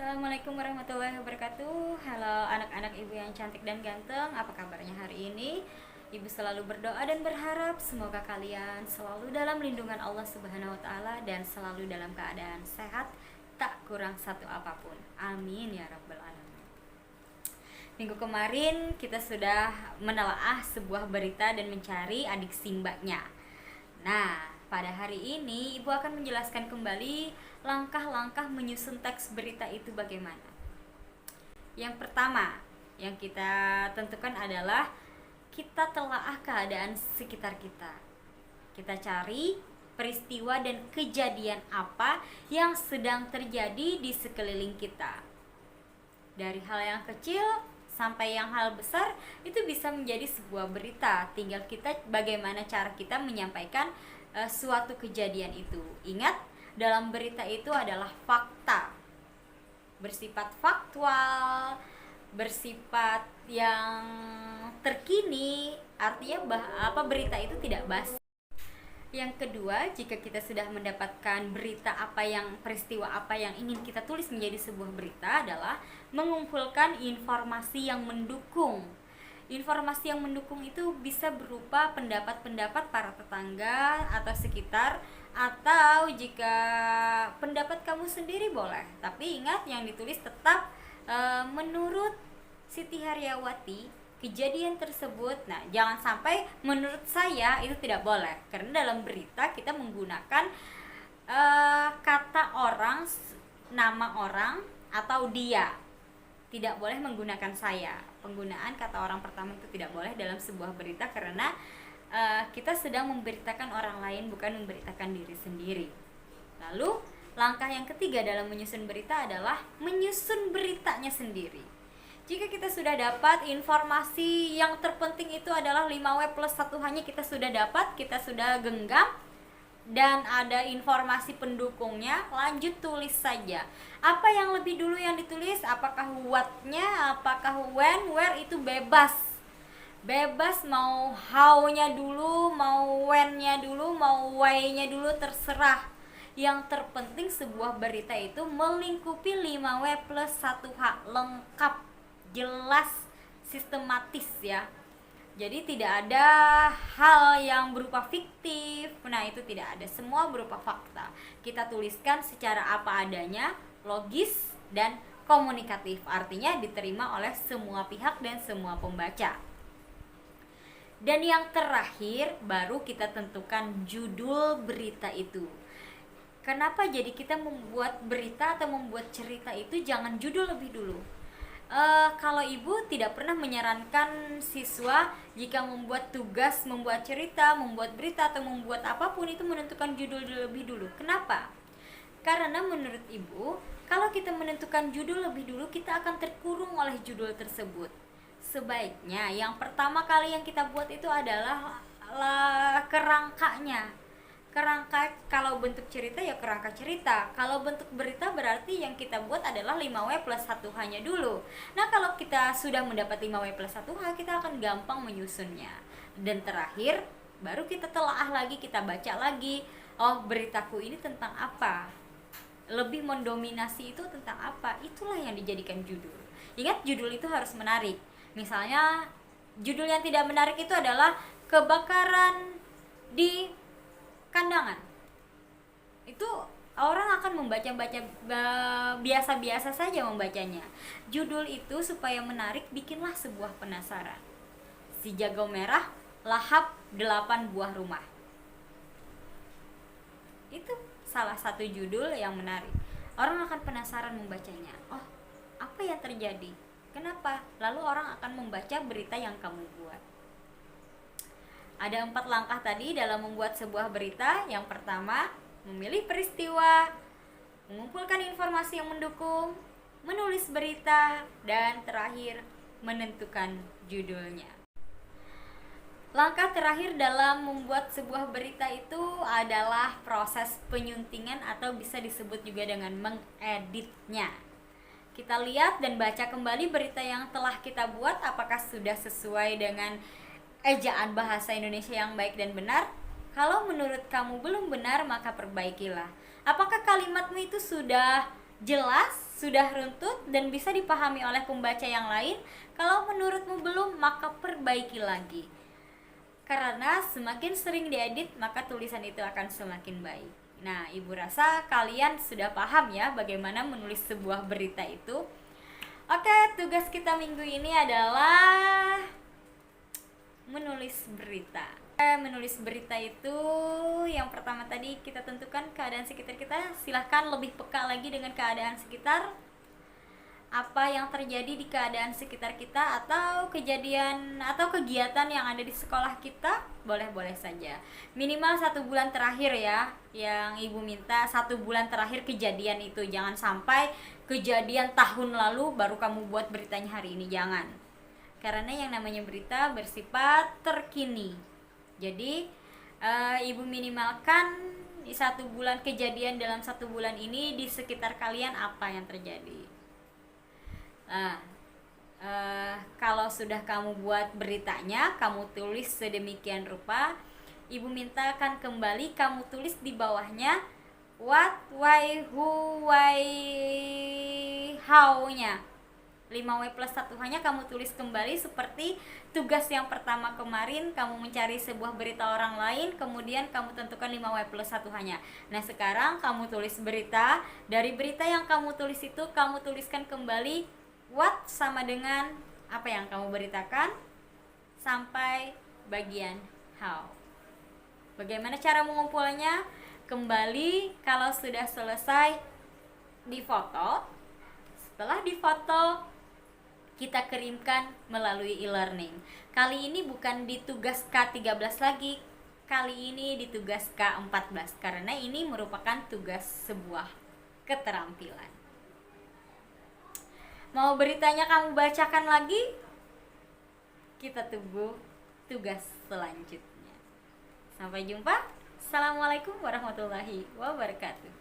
Assalamualaikum warahmatullahi wabarakatuh. Halo anak-anak ibu yang cantik dan ganteng. Apa kabarnya hari ini? Ibu selalu berdoa dan berharap semoga kalian selalu dalam lindungan Allah Subhanahu wa taala dan selalu dalam keadaan sehat, tak kurang satu apapun. Amin ya rabbal alamin. Minggu kemarin kita sudah menelaah sebuah berita dan mencari adik simbanya. Nah, pada hari ini Ibu akan menjelaskan kembali langkah-langkah menyusun teks berita itu bagaimana. Yang pertama yang kita tentukan adalah kita telaah keadaan sekitar kita. Kita cari peristiwa dan kejadian apa yang sedang terjadi di sekeliling kita. Dari hal yang kecil sampai yang hal besar itu bisa menjadi sebuah berita. Tinggal kita bagaimana cara kita menyampaikan suatu kejadian itu. Ingat, dalam berita itu adalah fakta, bersifat faktual, bersifat yang terkini. Artinya berita itu tidak basi. Yang kedua, jika kita sudah mendapatkan berita peristiwa apa yang ingin kita tulis menjadi sebuah berita adalah mengumpulkan informasi yang mendukung. Informasi yang mendukung itu bisa berupa pendapat-pendapat para tetangga atau sekitar, atau jika pendapat kamu sendiri boleh. Tapi ingat, yang ditulis tetap menurut Siti Haryawati kejadian tersebut. Nah, jangan sampai menurut saya, itu tidak boleh, karena dalam berita kita menggunakan kata orang, nama orang, atau dia. Tidak boleh menggunakan saya. Penggunaan kata orang pertama itu tidak boleh dalam sebuah berita, karena kita sedang memberitakan orang lain, bukan memberitakan diri sendiri. Lalu langkah yang ketiga dalam menyusun berita adalah menyusun beritanya sendiri. Jika kita sudah dapat informasi yang terpenting itu adalah 5W plus 1 hanya kita sudah dapat, kita sudah genggam, dan ada informasi pendukungnya, lanjut tulis saja. Apa yang lebih dulu yang ditulis? Apakah what-nya, apakah when, where, itu bebas. Bebas, mau how-nya dulu, mau when-nya dulu, mau why-nya dulu, terserah. Yang terpenting sebuah berita itu melingkupi 5W plus 1H, lengkap, jelas, sistematis ya. Jadi tidak ada hal yang berupa fiktif. Nah, itu tidak ada, semua berupa fakta. Kita tuliskan secara apa adanya, logis dan komunikatif. Artinya diterima oleh semua pihak dan semua pembaca. Dan yang terakhir baru kita tentukan judul berita itu. Kenapa jadi kita membuat berita atau membuat cerita itu jangan judul lebih dulu? Kalau ibu tidak pernah menyarankan siswa jika membuat tugas, membuat cerita, membuat berita, atau membuat apapun itu menentukan judul lebih dulu. Kenapa? Karena menurut ibu, kalau kita menentukan judul lebih dulu, kita akan terkurung oleh judul tersebut. Sebaiknya yang pertama kali yang kita buat itu adalah kerangkanya. Kerangka, kalau bentuk cerita ya kerangka cerita. Kalau bentuk berita berarti yang kita buat adalah 5W plus 1H-nya dulu. Nah, kalau kita sudah mendapat 5W plus 1H, kita akan gampang menyusunnya. Dan terakhir, baru kita telaah lagi, kita baca lagi. Oh, beritaku ini tentang apa? Lebih mendominasi itu tentang apa? Itulah yang dijadikan judul. Ingat, judul itu harus menarik. Misalnya, judul yang tidak menarik itu adalah kebakaran di kandangan. Itu orang akan membaca biasa-biasa saja membacanya. Judul itu supaya menarik, bikinlah sebuah penasaran. Si jago merah lahap 8 buah rumah. Itu salah satu judul yang menarik. Orang akan penasaran membacanya. Oh, apa yang terjadi? Kenapa? Lalu orang akan membaca berita yang kamu buat. Ada 4 langkah tadi dalam membuat sebuah berita. Yang pertama, memilih peristiwa, mengumpulkan informasi yang mendukung, menulis berita, dan terakhir, menentukan judulnya. Langkah terakhir dalam membuat sebuah berita itu adalah proses penyuntingan, atau bisa disebut juga dengan mengeditnya. Kita lihat dan baca kembali berita yang telah kita buat, apakah sudah sesuai dengan ejaan bahasa Indonesia yang baik dan benar. Kalau menurut kamu belum benar, maka perbaikilah. Apakah kalimatmu itu sudah jelas, sudah runtut, dan bisa dipahami oleh pembaca yang lain. Kalau menurutmu belum, maka perbaiki lagi. Karena semakin sering diedit, maka tulisan itu akan semakin baik. Nah, Ibu rasa kalian sudah paham ya bagaimana menulis sebuah berita itu. Oke, tugas kita minggu ini adalah menulis berita. Menulis berita itu yang pertama tadi kita tentukan keadaan sekitar kita. Silahkan lebih peka lagi dengan keadaan sekitar, apa yang terjadi di keadaan sekitar kita, atau kejadian atau kegiatan yang ada di sekolah kita. Boleh-boleh saja, minimal 1 bulan terakhir ya, yang ibu minta 1 bulan terakhir kejadian itu. Jangan sampai kejadian tahun lalu baru kamu buat beritanya hari ini, jangan. Karena yang namanya berita bersifat terkini. Jadi ibu minimalkan 1 bulan kejadian dalam 1 bulan ini di sekitar kalian apa yang terjadi. Nah, kalau sudah kamu buat beritanya, kamu tulis sedemikian rupa, ibu mintakan kembali kamu tulis di bawahnya what, why, who, why, how-nya. 5W plus 1H-nya kamu tulis kembali seperti tugas yang pertama kemarin. Kamu mencari sebuah berita orang lain, kemudian kamu tentukan 5W plus 1H-nya. Nah, sekarang kamu tulis berita. Dari berita yang kamu tulis itu, kamu tuliskan kembali what sama dengan apa yang kamu beritakan sampai bagian how. Bagaimana cara mengumpulnya? Kembali kalau sudah selesai difoto. Setelah difoto, kita kirimkan melalui e-learning. Kali ini bukan di tugas K13 lagi, kali ini di tugas K14, karena ini merupakan tugas sebuah keterampilan. Mau beritanya kamu bacakan lagi? Kita tunggu tugas selanjutnya. Sampai jumpa. Assalamualaikum warahmatullahi wabarakatuh.